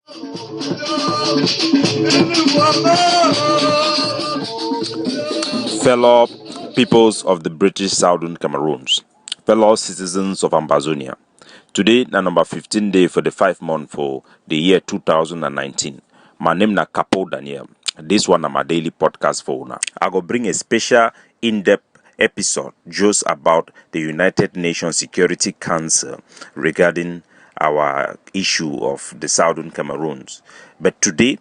Fellow peoples of the British Southern Cameroons, fellow citizens of Ambazonia, today na number 15 day for the 5 month for the year 2019. My name na Capo Daniel. This one na my daily podcast for una. I go bring a special in-depth episode just about the United Nations Security Council regarding our issue of the Southern Cameroons. But today,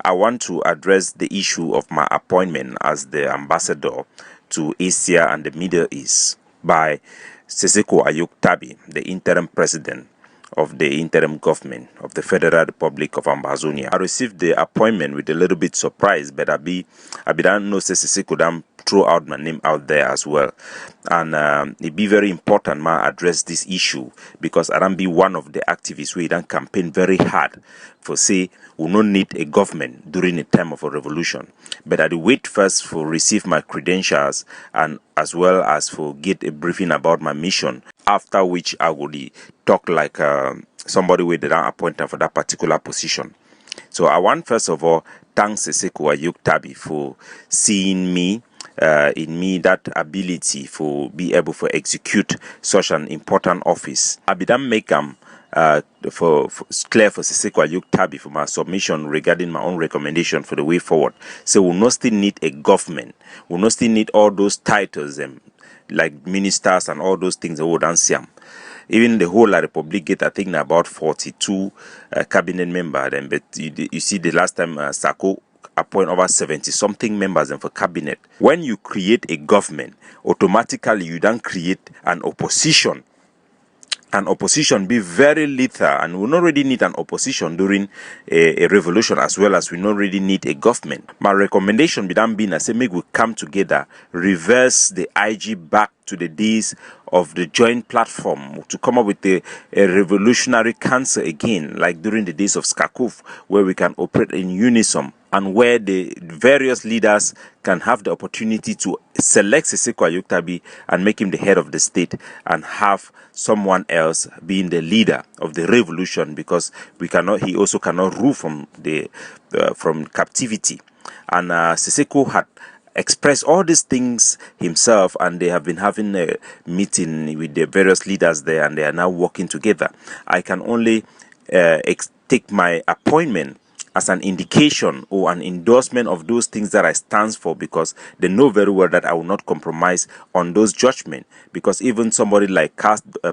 I want to address the issue of my appointment as the ambassador to Asia and the Middle East by Sisiku Ayuk Tabe, the interim president of the interim government of the Federal Republic of Ambazonia. I received the appointment with a little bit surprise, but I don't know Sisiku dan throw out my name out there as well. And it be very important I address this issue because I don't be one of the activists who don't campaign very hard for say we don't need a government during a time of a revolution. But I wait first for receive my credentials and as well as for get a briefing about my mission, after which I would talk like somebody with the appointed for that particular position. So I want first of all thank Sisiku Ayuk Tabe for seeing me in me that ability for be able to execute such an important office. I done make for clear for Sisiku Ayuk Tabe for my submission regarding my own recommendation for the way forward. So we not still need a government. We not still need all those titles like ministers and all those things that we don't see. Even the whole Republic get, I think, about 42 cabinet members. But you see, the last time Sako appoint over 70-something members for cabinet. When you create a government, automatically you don't create an opposition. An opposition be very lethal, and we not really need an opposition during a revolution, as well as we not really need a government. My recommendation be done being I say make we come together, reverse the IG back to the days of the joint platform to come up with a revolutionary council again, like during the days of Skakuf, where we can operate in unison and where the various leaders can have the opportunity to select Sisiku Ayuk Tabe and make him the head of the state and have someone else being the leader of the revolution, because he also cannot rule from from captivity. And Sisiku had expressed all these things himself, and they have been having a meeting with the various leaders there, and they are now working together. I can only take my appointment as an indication or an endorsement of those things that I stand for, because they know very well that I will not compromise on those judgments. Because even somebody like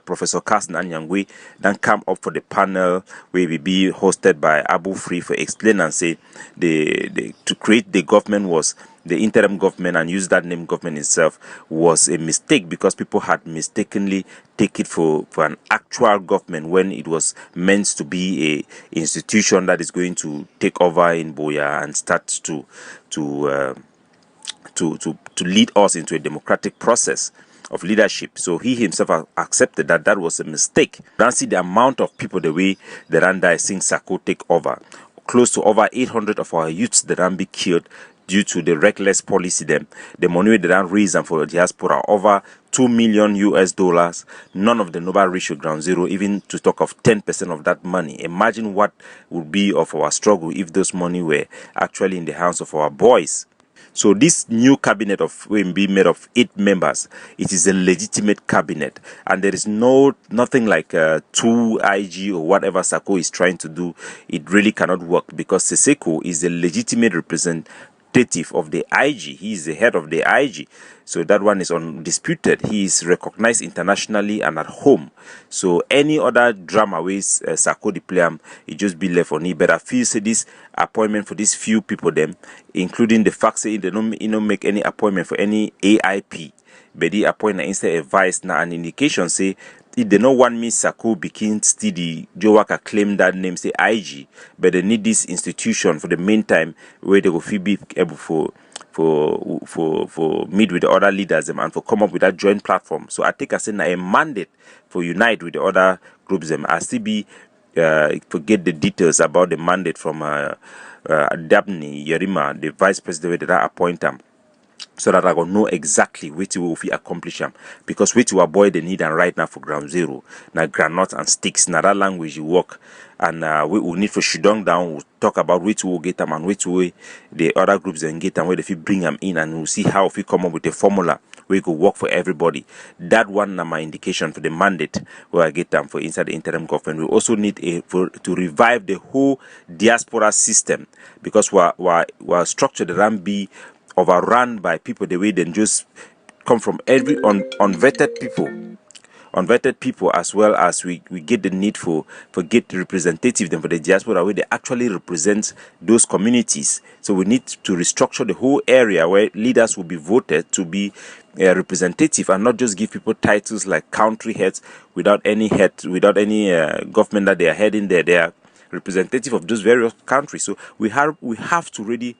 Professor Carsten Anyangwe then come up for the panel where we be hosted by Abu Free for explain and say to create the government was the interim government and use that name government itself was a mistake, because people had mistakenly take it for an actual government when it was meant to be a institution that is going to take over in Boya and start to lead us into a democratic process of leadership. So he himself accepted that was a mistake. Don't see the amount of people the way the Randa is seeing Sako take over. Close to over 800 of our youths that can be killed due to the reckless policy them. The money they don't raise for the diaspora, over $2 million US. None of the Nobel ratio ground zero, even to talk of 10% of that money. Imagine what would be of our struggle if those money were actually in the hands of our boys. So this new cabinet of WMB made of 8 members, it is a legitimate cabinet, and there is nothing like 2 IG or whatever Sako is trying to do. It really cannot work, because Siseko is a legitimate representative of the IG. He is the head of the IG, so that one is undisputed. He is recognized internationally and at home. So any other drama ways Sako the player, it just be left on it. But I feel say this appointment for these few people them, including the fact say they don't make any appointment for any AIP, but they appoint instead a vice now an indication say if they don't want me Sako begin steady Jowaka claim that name say IG, but they need this institution for the meantime where they will be able for meet with the other leaders and for come up with that joint platform. So I think I said a mandate for unite with the other groups them. I still be forget the details about the mandate from DABNEY, YERIMA, the vice president that appoint them. so that I go know exactly what we will accomplish them. Because what you avoid the need and right now for ground zero, now granite and sticks, now that language you work, and we will need for shutdown down. We'll talk about which will get them and which way the other groups then get them, where if you bring them in, and we'll see how if we come up with a formula we could work for everybody. That one my indication for the mandate where I get them for inside the interim government. We also need to revive the whole diaspora system, because we're structured around be overrun by people the way they just come from every unvetted people, as well as we get the need for get representative them for the diaspora where they actually represent those communities. So we need to restructure the whole area where leaders will be voted to be representative, and not just give people titles like country heads without any government that they are heading there. They are representative of those various countries. So we have to really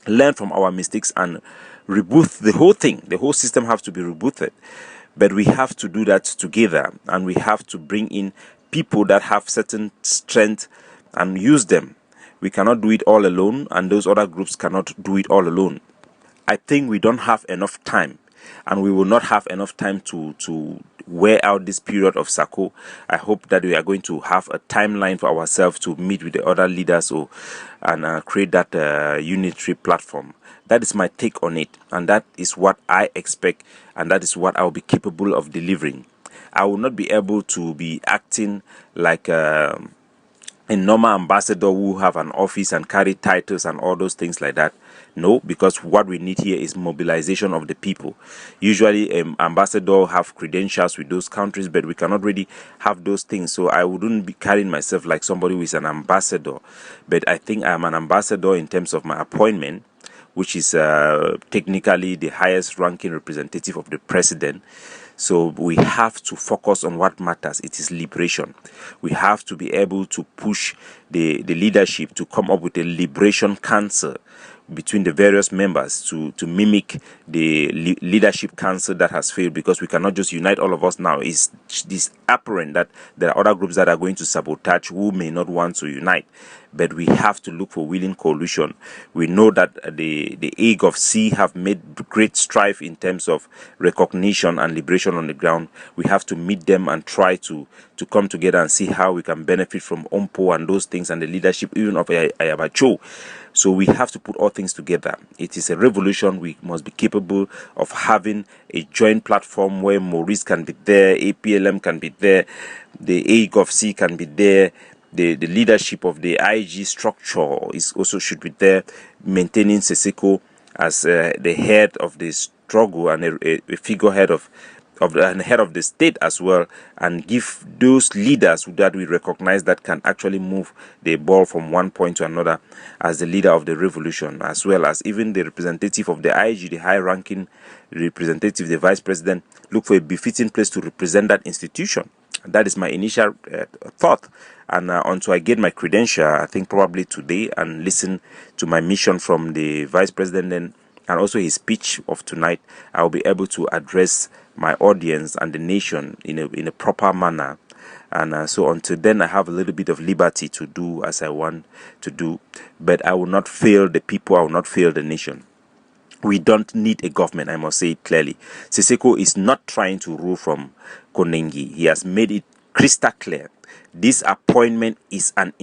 learn from our mistakes and reboot the whole thing. The whole system has to be rebooted. But we have to do that together, and we have to bring in people that have certain strength and use them. We cannot do it all alone, and those other groups cannot do it all alone. I think we don't have enough time, and we will not have enough time to wear out this period of SACO. I hope that we are going to have a timeline for ourselves to meet with the other leaders and create that unitary platform. That is my take on it, and that is what I expect, and that is what I will be capable of delivering. I will not be able to be acting like a normal ambassador who have an office and carry titles and all those things like that. No, because what we need here is mobilization of the people. Usually ambassador have credentials with those countries, but we cannot really have those things. So I wouldn't be carrying myself like somebody who is an ambassador, but I think I'm an ambassador in terms of my appointment, which is technically the highest ranking representative of the president. So we have to focus on what matters. It is liberation. We have to be able to push the leadership to come up with a liberation council between the various members to mimic the leadership council that has failed, because we cannot just unite all of us now. It's this apparent that there are other groups that are going to sabotage who may not want to unite, but we have to look for willing coalition. We know that the Ague of Sea have made great strive in terms of recognition and liberation on the ground. We have to meet them and try to come together and see how we can benefit from OMPO and those things, and the leadership even of Ayabacho. So we have to put all things together. It is a revolution. We must be capable of having a joint platform where Maurice can be there, APLM can be there, the Ague of Sea can be there, the leadership of the IG structure is also should be there, maintaining Sisiko as the head of the struggle and a figurehead and head of the state as well, and give those leaders that we recognize that can actually move the ball from one point to another as the leader of the revolution, as well as even the representative of the IG, the high-ranking representative, the vice president, look for a befitting place to represent that institution. That is my initial thought. And until I get my credential, I think probably today, and listen to my mission from the vice president and also his speech of tonight, I will be able to address my audience and the nation in a proper manner. And so until then, I have a little bit of liberty to do as I want to do, but I will not fail the people. I will not fail the nation. We don't need a government, I must say it clearly. Siseko is not trying to rule from Konengi. He has made it crystal clear. This appointment is an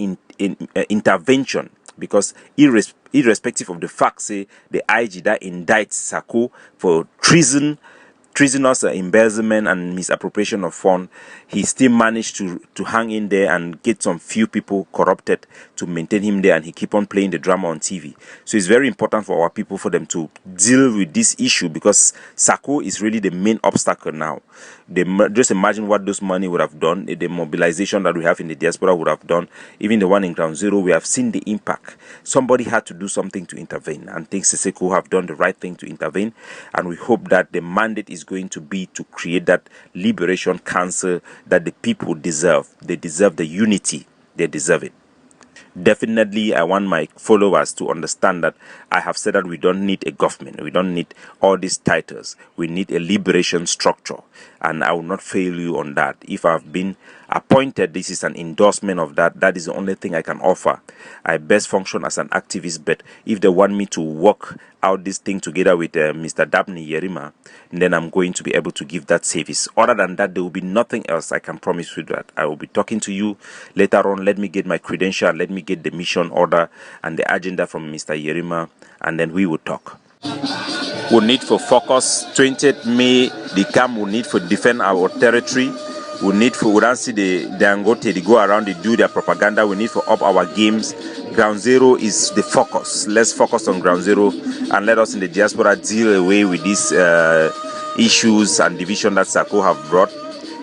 intervention, because irrespective of the fact, say, the IG that indicts Sako for treasonous embezzlement and misappropriation of funds, he still managed to hang in there and get some few people corrupted to maintain him there, and he keep on playing the drama on TV. So it's very important for our people, for them to deal with this issue, because Sako is really the main obstacle now. Just imagine what those money would have done, the mobilization that we have in the diaspora would have done, even the one in Ground Zero. We have seen the impact. Somebody had to do something to intervene, and I think Siseko have done the right thing to intervene, and we hope that the mandate is going to be to create that liberation council that the people deserve. They deserve the unity. They deserve it. Definitely, I want my followers to understand that I have said that we don't need a government. We don't need all these titles. We need a liberation structure. And I will not fail you on that. If I've been appointed. This is an endorsement of that. That is the only thing I can offer. I best function as an activist, but if they want me to work out this thing together with Mr. DABNEY YERIMA, then I'm going to be able to give that service. Other than that, there will be nothing else. I can promise you that. I will be talking to you later on. Let me get my credential, let me get the mission order and the agenda from Mr. YERIMA, and then we will talk. We need for focus. 20th May, the camp will need for defend our territory. We need for, we don't see the Angote, they go around, they do their propaganda. We need for up our games. Ground zero is the focus. Let's focus on ground zero and let us in the diaspora deal away with these issues and division that Sako have brought.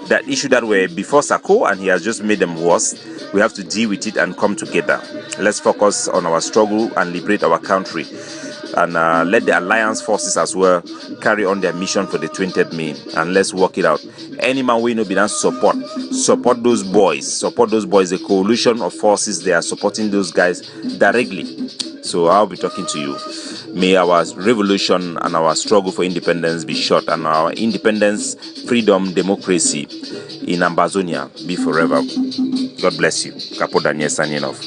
That issue that were before Sako and he has just made them worse. We have to deal with it and come together. Let's focus on our struggle and liberate our country. And let the alliance forces as well carry on their mission for the 20th May, and let's work it out. Any man we know be done support those boys, the coalition of forces. They are supporting those guys directly. So I'll be talking to you. May our revolution and our struggle for independence be short, and our independence, freedom, democracy in Ambazonia be forever. God bless you. Capo Daniel signing off.